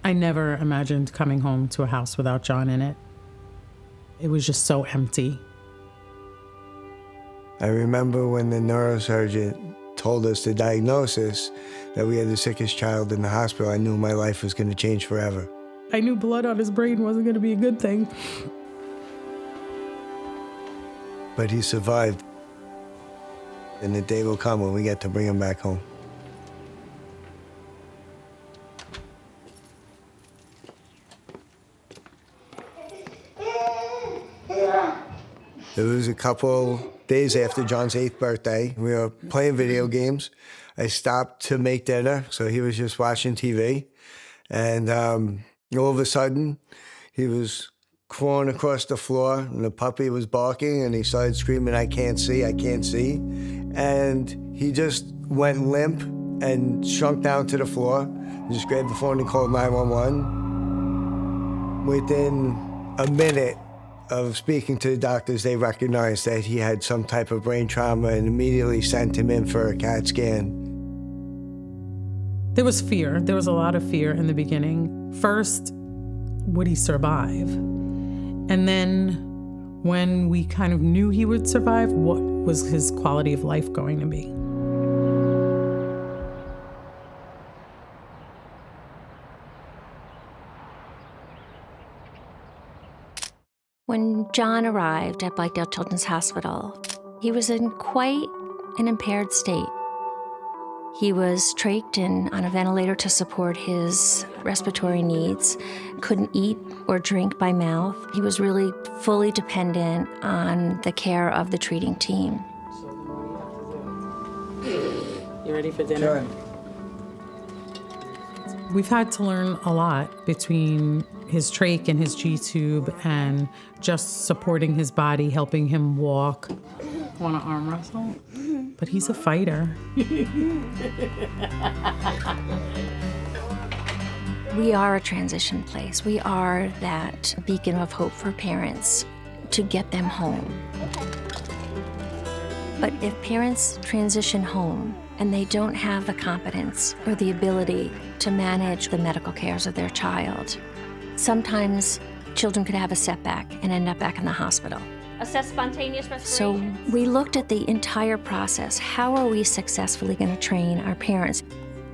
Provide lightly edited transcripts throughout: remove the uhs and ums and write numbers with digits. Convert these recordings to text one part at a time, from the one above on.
I never imagined coming home to a house without John in it. It was just so empty. I remember when the neurosurgeon told us the diagnosis that we had the sickest child in the hospital, I knew my life was going to change forever. I knew blood on his brain wasn't going to be a good thing. But he survived. And the day will come when we get to bring him back home. It was a couple days after John's 8th birthday. We were playing video games. I stopped to make dinner, so he was just watching TV. And all of a sudden, he was crawling across the floor, and the puppy was barking, and he started screaming, "I can't see, I can't see." And he just went limp and shrunk down to the floor, just grabbed the phone and called 911. Within a minute of speaking to the doctors, they recognized that he had some type of brain trauma and immediately sent him in for a CAT scan. There was fear. There was a lot of fear in the beginning. First, would he survive? And then when we kind of knew he would survive, what was his quality of life going to be? When John arrived at Blythedale Children's Hospital, he was in quite an impaired state. He was trached and on a ventilator to support his respiratory needs, couldn't eat or drink by mouth. He was really fully dependent on the care of the treating team. You ready for dinner? Sure. We've had to learn a lot between his trach and his G-tube and just supporting his body, helping him walk. Want to arm wrestle? But he's a fighter. We are a transition place. We are that beacon of hope for parents to get them home. But if parents transition home and they don't have the competence or the ability to manage the medical cares of their child, sometimes children could have a setback and end up back in the hospital. Assess spontaneous respiration. So we looked at the entire process. How are we successfully going to train our parents?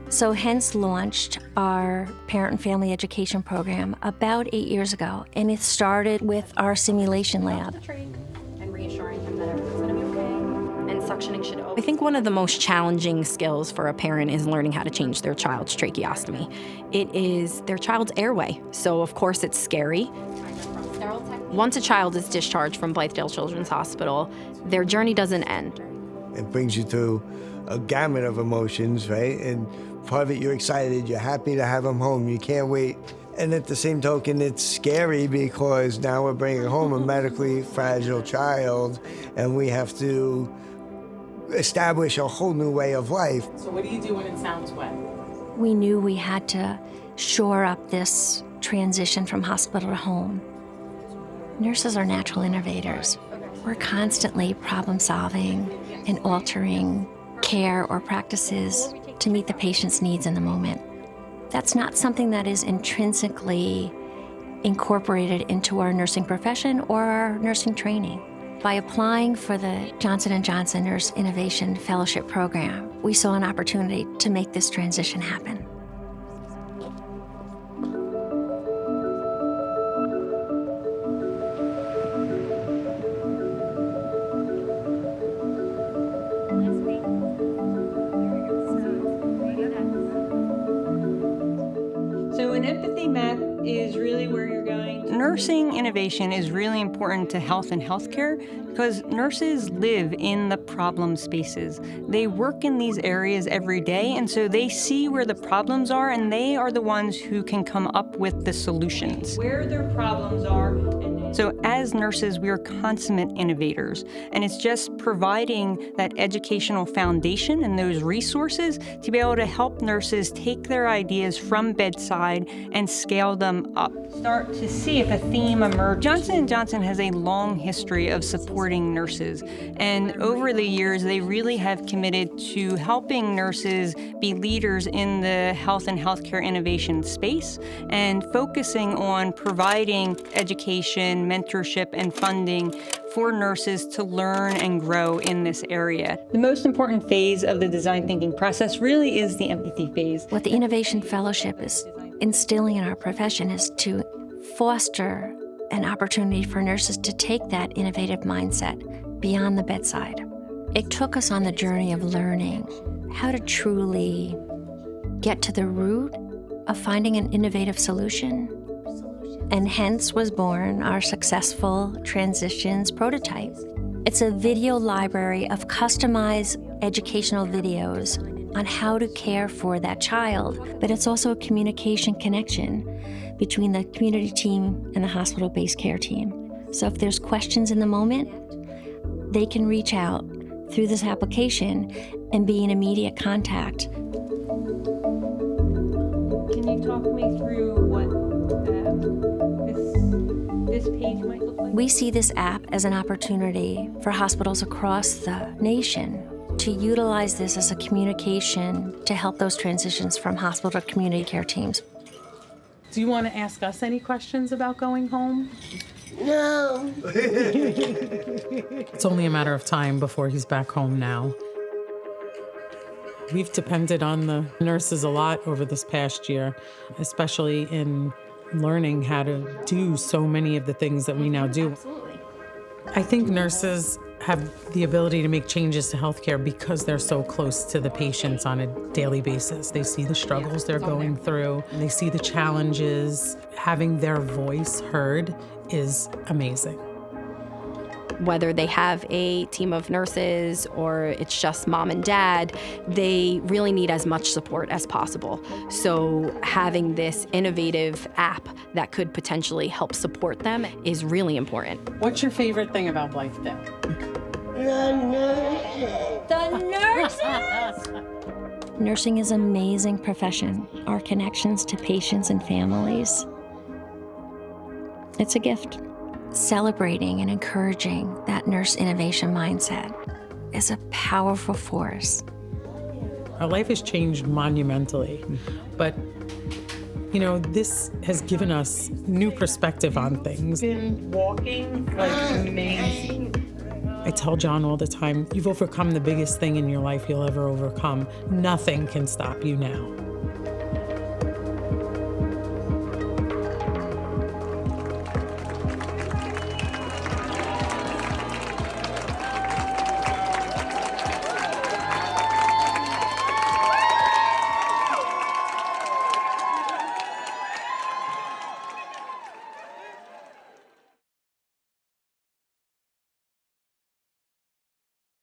So hence launched our parent and family education program about 8 years ago. And it started with our simulation lab. And reassuring him that everything's going to be okay. And suctioning should always. I think one of the most challenging skills for a parent is learning how to change their child's tracheostomy. It is their child's airway, so of course it's scary. Once a child is discharged from Blythedale Children's Hospital, their journey doesn't end. It brings you through a gamut of emotions, right? And part of it, you're excited, you're happy to have him home, you can't wait. And at the same token, it's scary because now we're bringing home a medically fragile child and we have to establish a whole new way of life. So what do you do when it sounds wet? We knew we had to shore up this transition from hospital to home. Nurses are natural innovators. We're constantly problem solving and altering care or practices to meet the patient's needs in the moment. That's not something that is intrinsically incorporated into our nursing profession or our nursing training. By applying for the Johnson & Johnson Nurse Innovation Fellowship Program, we saw an opportunity to make this transition happen. So an empathy map is really where you're going. Nursing innovation is really important to health and healthcare because nurses live in the problem spaces. They work in these areas every day, and so they see where the problems are, and they are the ones who can come up with the solutions. Where their problems are, and So as nurses, we are consummate innovators, and it's just providing that educational foundation and those resources to be able to help nurses take their ideas from bedside and scale them up. Start to see if a theme emerges. Johnson & Johnson has a long history of supporting nurses, and over the years, they really have committed to helping nurses be leaders in the health and healthcare innovation space and focusing on providing education, mentorship, and funding for nurses to learn and grow in this area. The most important phase of the design thinking process really is the empathy phase. What the Innovation Fellowship is instilling in our profession is to foster an opportunity for nurses to take that innovative mindset beyond the bedside. It took us on the journey of learning how to truly get to the root of finding an innovative solution. And hence was born our successful Transitions prototype. It's a video library of customized educational videos on how to care for that child, but it's also a communication connection between the community team and the hospital-based care team. So if there's questions in the moment, they can reach out through this application and be in immediate contact. Can you talk me through what this page might look like? We see this app as an opportunity for hospitals across the nation to utilize this as a communication to help those transitions from hospital to community care teams. Do you want to ask us any questions about going home? No. It's only a matter of time before he's back home now. We've depended on the nurses a lot over this past year, especially in learning how to do so many of the things that we now do. Absolutely. I think nurses have the ability to make changes to healthcare because they're so close to the patients on a daily basis. They see the struggles they're going through, they see the challenges. Having their voice heard is amazing. Whether they have a team of nurses or it's just mom and dad, they really need as much support as possible. So having this innovative app that could potentially help support them is really important. What's your favorite thing about Blythedale? The nurses. Nursing is an amazing profession. Our connections to patients and families. It's a gift. Celebrating and encouraging that nurse innovation mindset is a powerful force. Our life has changed monumentally, but you know, this has given us new perspective on things. Been walking like amazing. I tell John all the time, you've overcome the biggest thing in your life you'll ever overcome. Nothing can stop you now.